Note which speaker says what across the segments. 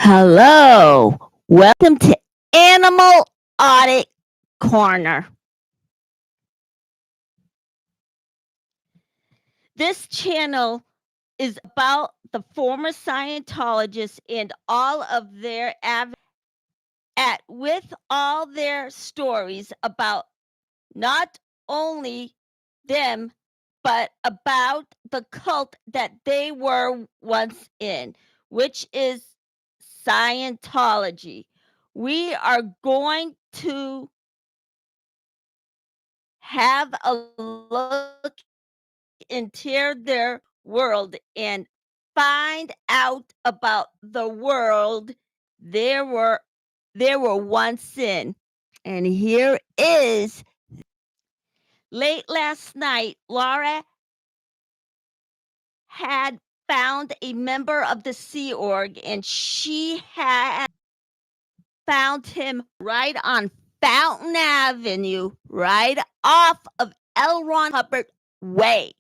Speaker 1: Hello, welcome to Animal Audit Corner. This channel is about the former Scientologists and all of their with all their stories about not only them, but about the cult that they were once in, which is Scientology. We are going to have a look into their world and find out about the world they were once in. And here is late last night, Laura had found a member of the Sea Org, and she had found him right on Fountain Avenue, right off of L. Ron Hubbard Way.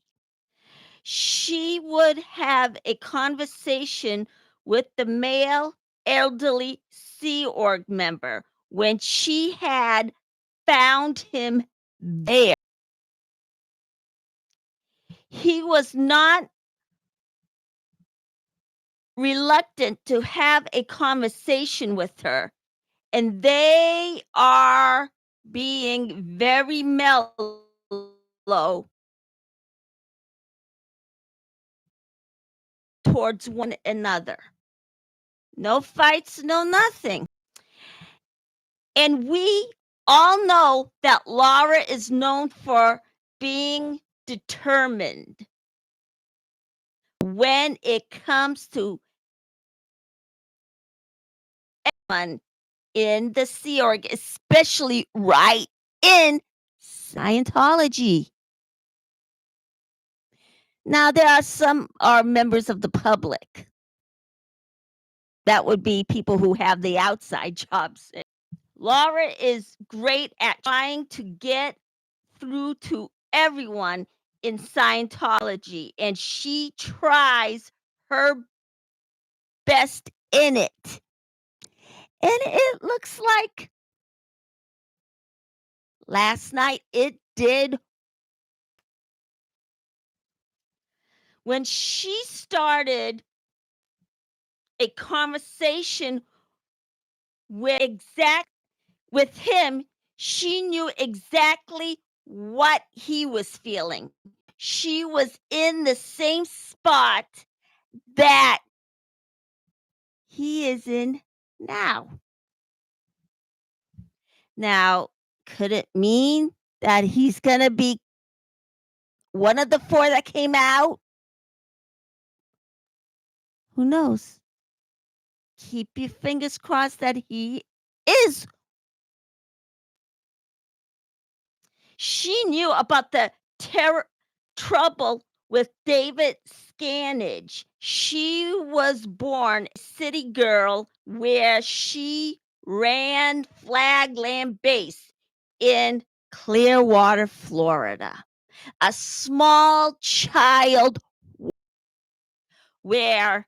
Speaker 1: She would have a conversation with the male elderly Sea Org member when she had found him there. He was not reluctant to have a conversation with her, and they are being very mellow towards one another. No fights, no nothing. And we all know that Laura is known for being determined when it comes to everyone in the Sea Org, especially right in Scientology. Now, there are some are members of the public. That would be people who have the outside jobs. Laura is great at trying to get through to everyone in Scientology, and she tries her best in it. And it looks like last night it did. When she started a conversation with him, she knew exactly what he was feeling. She was in the same spot that he is in now. Now, could it mean that he's going to be one of the 4 that came out? Who knows? Keep your fingers crossed that he is. She knew about the trouble with David Scannage. She was born a city girl where she ran Flagland Base in Clearwater, Florida. A small child where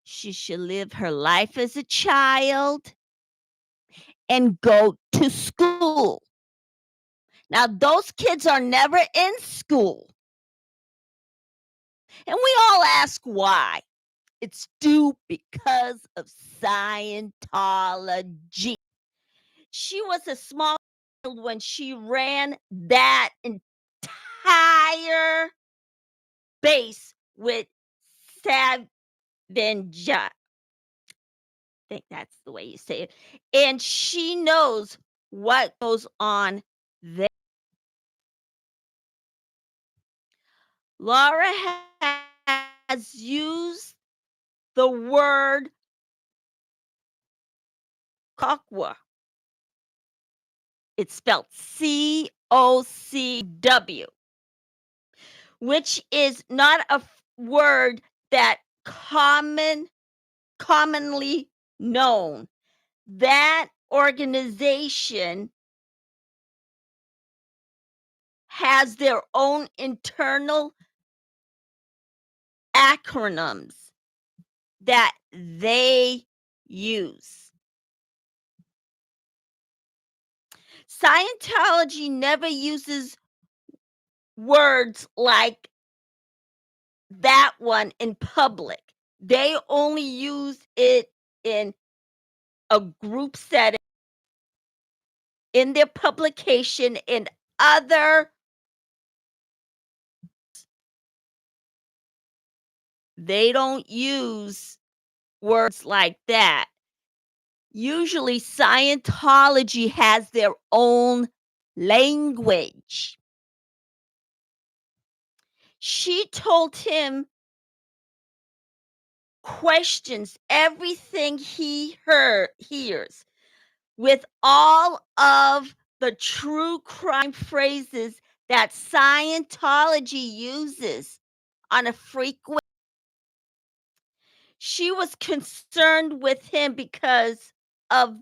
Speaker 1: she should live her life as a child and go to school. Now, those kids are never in school. And we all ask why. It's due because of Scientology. She was a small child when she ran that entire base with Savinja. I think that's the way you say it. And she knows what goes on there. Laura has used the word Kokwa. It's spelled COCW, which is not a word that commonly known. That organization has their own internal acronyms that they use. Scientology never uses words like that one in public. They only use it in a group setting, in their publication, in other. They don't use words like that. Usually, Scientology has their own language. She told him questions everything he hears with all of the true crime phrases that Scientology uses on a frequent. She was concerned with him because of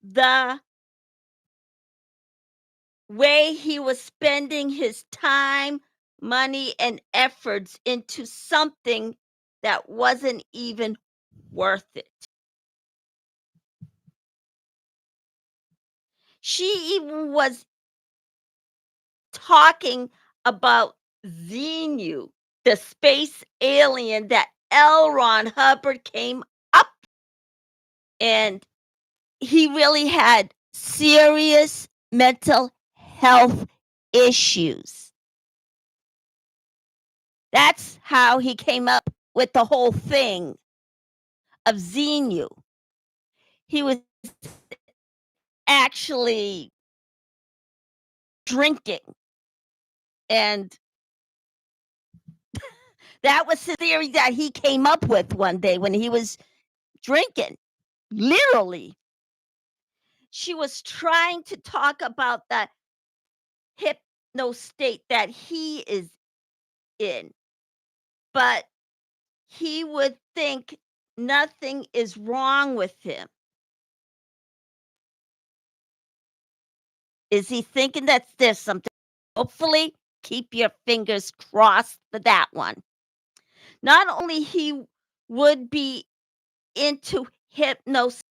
Speaker 1: the way he was spending his time, money, and efforts into something that wasn't even worth it. She even was talking about Xenu, the space alien that L. Ron Hubbard came up, and he really had serious mental health issues. That's how he came up with the whole thing of Xenu. He was actually drinking, and that was the theory that he came up with one day when he was drinking, literally. She was trying to talk about the hypno state that he is in, but he would think nothing is wrong with him. Is he thinking that there's something? Hopefully, keep your fingers crossed for that one. Not only he would be into hypnosis,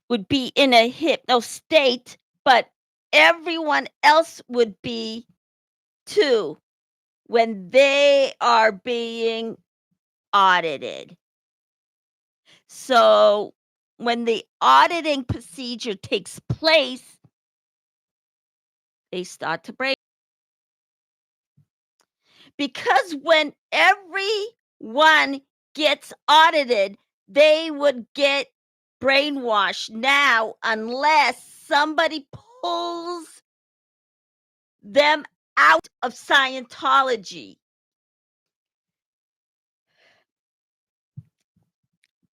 Speaker 1: would be in a hypno state, but everyone else would be too when they are being audited. So when the auditing procedure takes place, they start to break. Because when everyone gets audited, they would get brainwashed now unless somebody pulls them out of Scientology.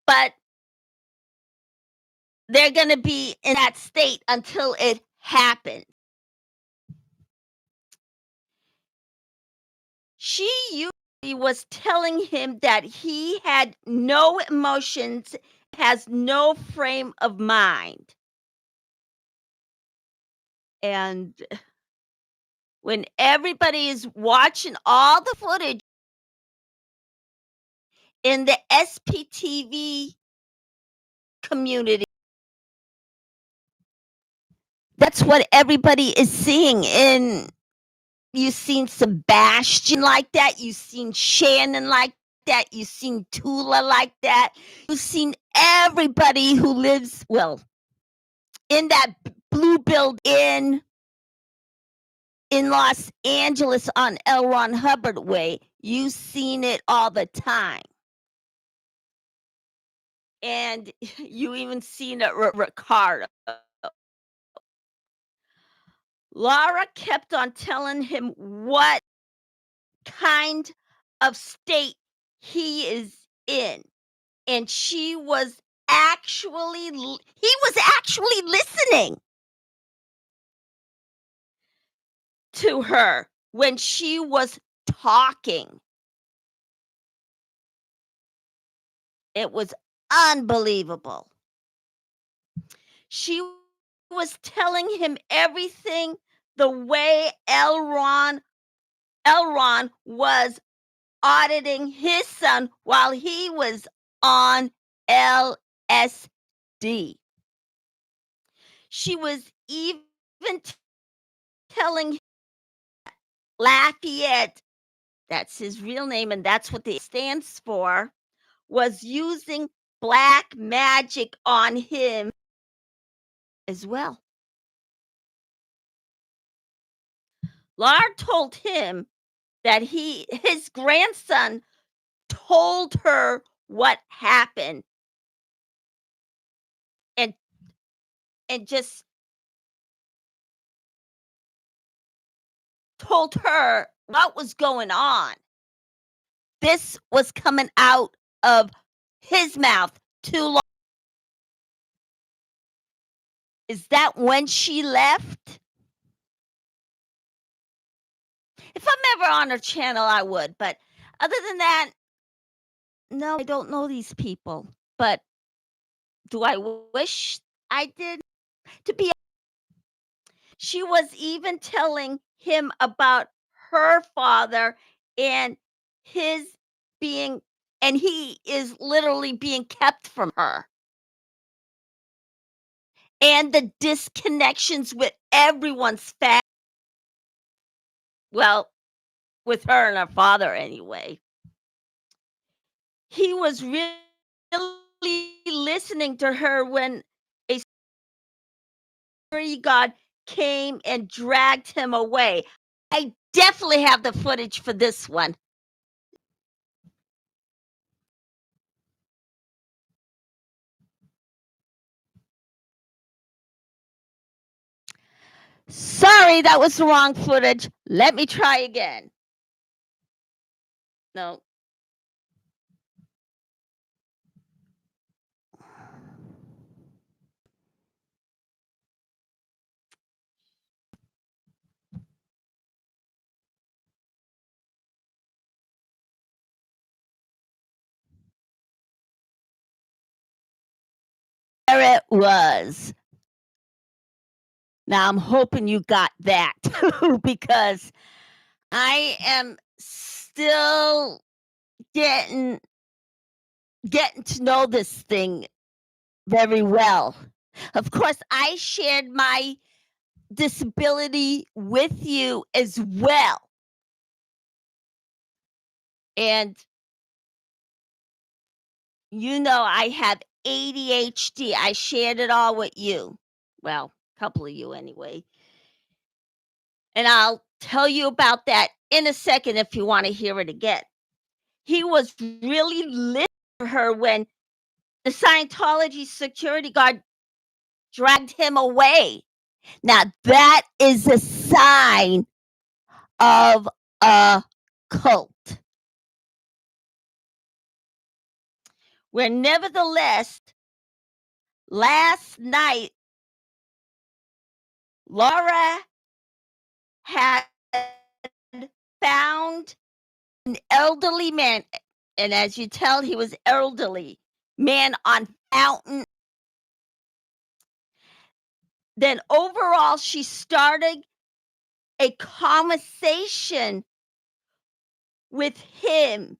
Speaker 1: But they're going to be in that state until it happens. She usually was telling him that he had no emotions, has no frame of mind. And when everybody is watching all the footage in the SPTV community, that's what everybody is seeing. And you've seen Sebastian like that. You've seen Shannon like that. You've seen Tula like that. You've seen everybody who lives, well, in that blue building in Los Angeles on L. Ron Hubbard Way. You've seen it all the time. And you even seen it, Ricardo. Laura kept on telling him what kind of state he is in. And he was actually listening to her when she was talking. It was unbelievable. She was telling him everything the way L. Ron was auditing his son while he was on LSD. She was even telling Lafayette, that's his real name, and that's what it stands for, was using black magic on him as well. Laura told him that his grandson told her what happened and just told her what was going on. This was coming out of his mouth too long. Is that when she left? If I'm ever on her channel, I would. But other than that, no, I don't know these people. But do I wish I did? To be, she was even telling him about her father and his being, and he is literally being kept from her. And the disconnections with everyone's family. Well, with her and her father anyway. He was really listening to her when a security guard came and dragged him away. I definitely have the footage for this one. Sorry, that was the wrong footage. Let me try again. No. There it was. Now I'm hoping you got that too, because I am still getting to know this thing very well. Of course, I shared my disability with you as well. And you know I have ADHD. I shared it all with you. Well, a couple of you anyway. And I'll tell you about that in a second if you want to hear it again. He was really listening to her when the Scientology security guard dragged him away. Now, that is a sign of a cult. Where nevertheless, last night, Laura had found an elderly man, and as you tell, he was elderly, man on Fountain. Then overall, she started a conversation with him.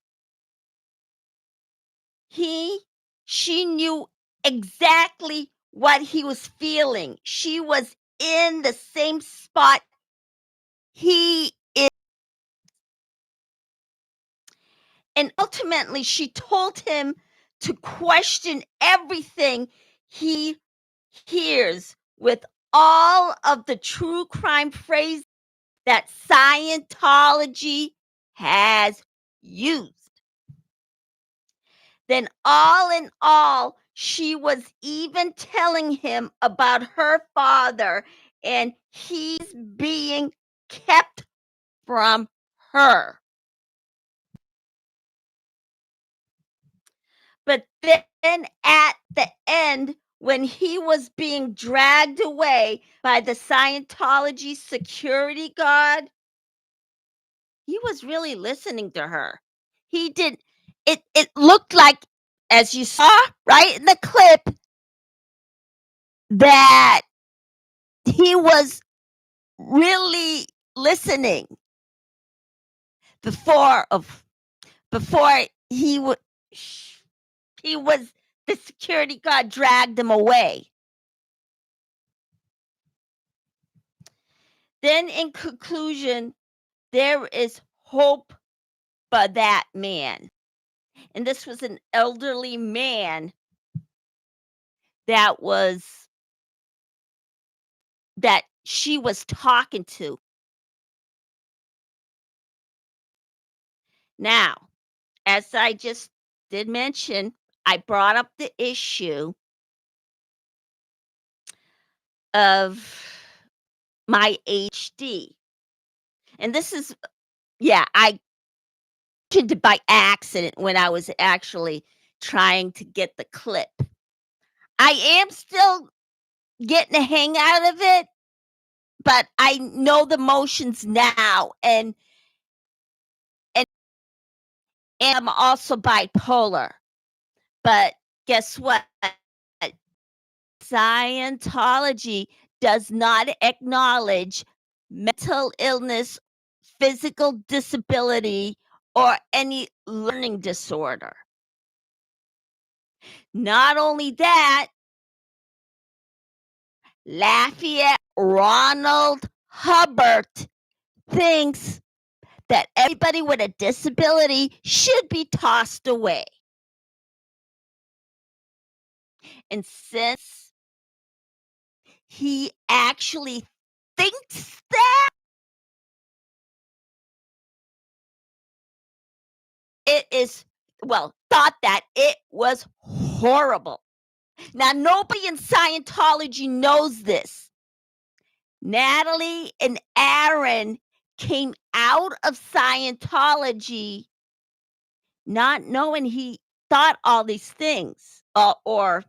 Speaker 1: She knew exactly what he was feeling. She was in the same spot he is. And ultimately, she told him to question everything he hears with all of the true crime phrases that Scientology has used. Then, all in all, she was even telling him about her father, and he's being kept from her. But then at the end, when he was being dragged away by the Scientology security guard, he was really listening to her. He did. It looked like, as you saw right in the clip, that he was really listening before he was the security guard dragged him away. Then, in conclusion, there is hope for that man. And this was an elderly man that she was talking to. Now, as I just did mention, I brought up the issue of my HD. And this is, I mentioned it by accident when I was actually trying to get the clip. I am still getting a hang out of it, but I know the motions now, and I'm also bipolar. But guess what? Scientology does not acknowledge mental illness, physical disability, or any learning disorder. Not only that, Lafayette Ronald Hubbard thinks that everybody with a disability should be tossed away. And since he actually thinks that, thought that it was horrible. Now, nobody in Scientology knows this. Natalie and Aaron came out of Scientology not knowing he thought all these things, or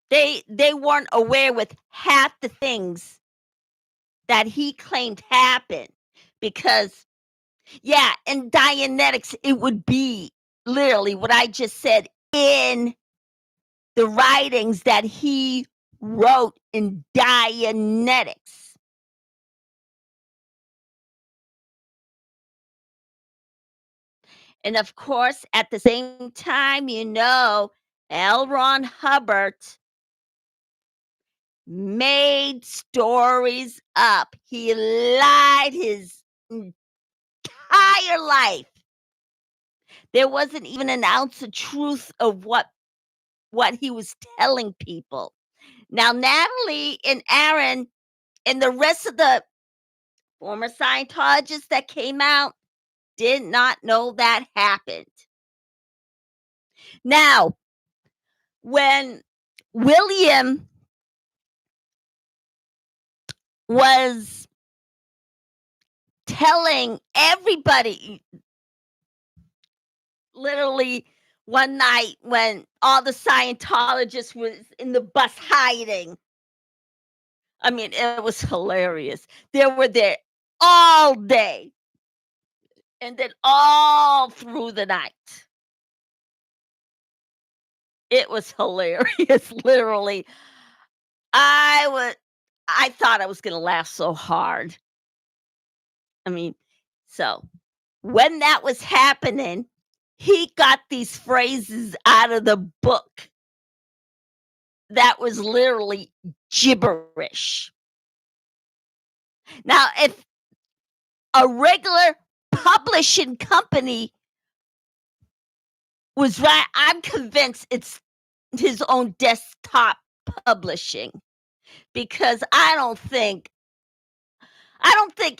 Speaker 1: they weren't aware with half the things that he claimed happened, because in Dianetics, it would be literally what I just said in the writings that he wrote in Dianetics. And of course, at the same time, L. Ron Hubbard made stories up. He lied his entire life. There wasn't even an ounce of truth of what he was telling people. Now, Natalie and Aaron and the rest of the former Scientologists that came out did not know that happened. Now, when William was telling everybody, literally one night when all the Scientologists was in the bus hiding, I mean, it was hilarious. They were there all day and then all through the night. It was hilarious, literally. I thought I was gonna laugh so hard. I mean, so when that was happening, he got these phrases out of the book that was literally gibberish. Now, if a regular publishing company was right, I'm convinced it's his own desktop publishing, because I don't think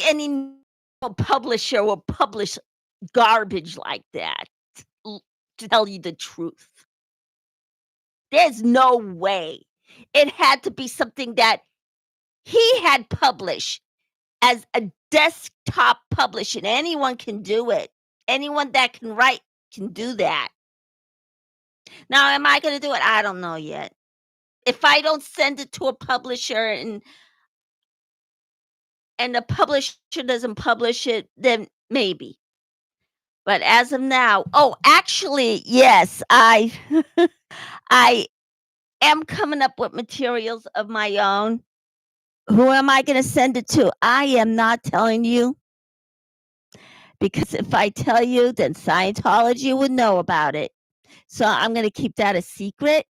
Speaker 1: any publisher will publish garbage like that, to tell you the truth. There's no way. It had to be something that he had published as a desktop publishing. Anyone can do it. Anyone that can write can do that. Now, am I going to do it? I don't know yet. If I don't send it to a publisher and the publisher doesn't publish it, then maybe. But as of now, actually, yes, I am coming up with materials of my own. Who am I going to send it to? I am not telling you, because if I tell you, then Scientology would know about it. So I'm going to keep that a secret.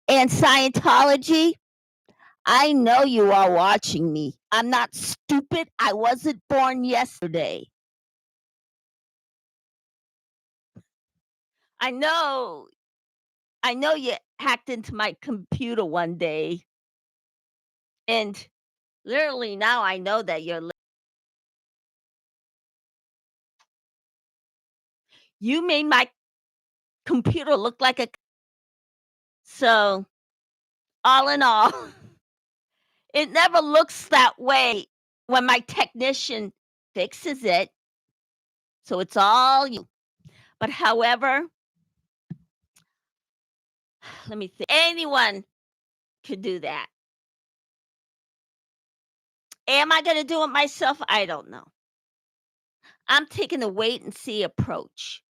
Speaker 1: And Scientology, I know you are watching me. I'm not stupid. I wasn't born yesterday. I know you hacked into my computer one day. And literally now I know that you made my computer look like a so all in all, it never looks that way when my technician fixes it. So it's all you. But however, let me think. Anyone could do that. Am I going to do it myself? I don't know. I'm taking a wait and see approach.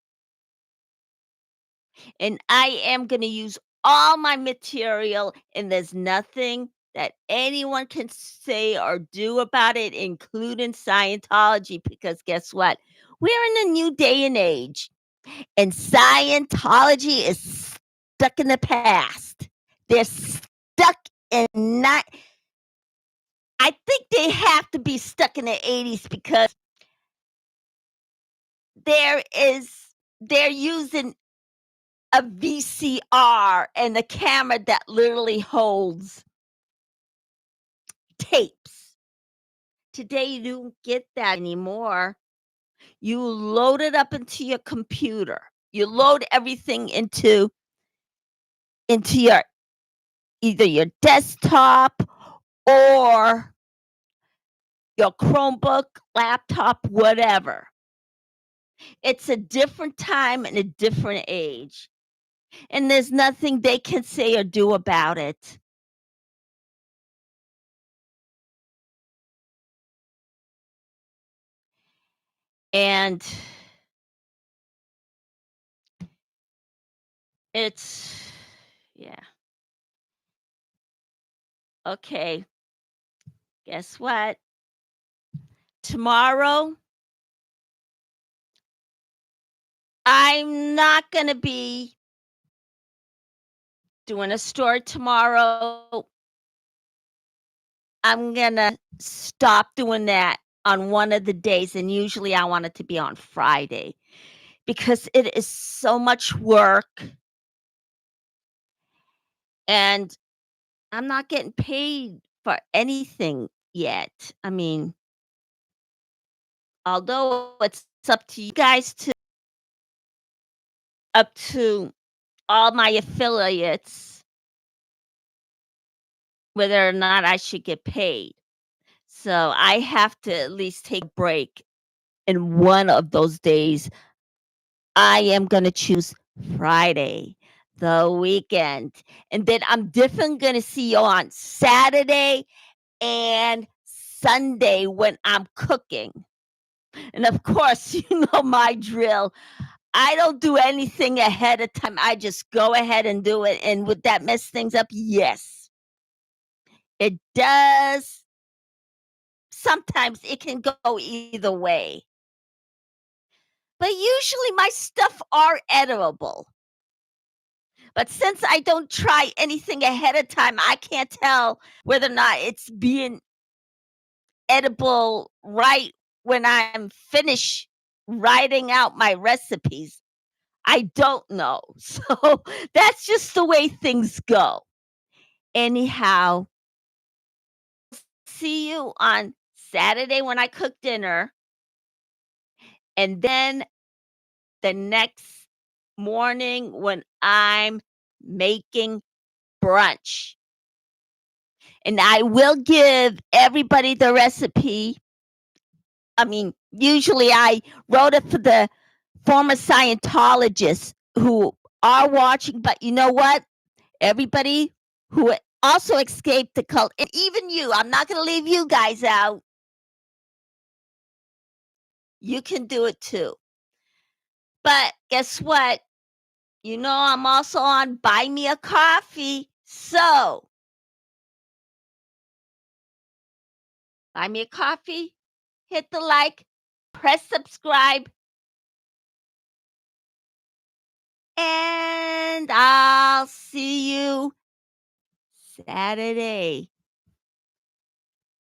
Speaker 1: And I am going to use all my material, and there's nothing that anyone can say or do about it, including Scientology, because guess what? We're in a new day and age, and Scientology is stuck in the past. They're stuck in not. I think they have to be stuck in the 80s because they're using a VCR and a camera that literally holds tapes. Today, you don't get that anymore. You load it up into your computer. You load everything into your either your desktop or your Chromebook, laptop, whatever. It's a different time and a different age. And there's nothing they can say or do about it. And it's yeah. Okay. Guess what? Tomorrow, I'm not going to be doing a store tomorrow. I'm going to stop doing that on one of the days. And usually I want it to be on Friday because it is so much work. And I'm not getting paid for anything yet. I mean, although it's up to you guys up to all my affiliates, whether or not I should get paid. So I have to at least take a break. And one of those days, I am going to choose Friday, the weekend. And then I'm definitely going to see you on Saturday and Sunday when I'm cooking. And of course, you know my drill. I don't do anything ahead of time. I just go ahead and do it. And would that mess things up? Yes, it does. Sometimes it can go either way. But usually my stuff are edible. But since I don't try anything ahead of time, I can't tell whether or not it's being edible right when I'm finished writing out my recipes. I don't know. So that's just the way things go. Anyhow, see you on Saturday when I cook dinner. And then the next morning when I'm making brunch. And I will give everybody the recipe. I mean, usually I wrote it for the former Scientologists who are watching, but you know what? Everybody who also escaped the cult, and even you, I'm not going to leave you guys out. You can do it too. But guess what? You know, I'm also on Buy Me a Coffee. So, buy me a coffee, hit the like, press subscribe, and I'll see you Saturday.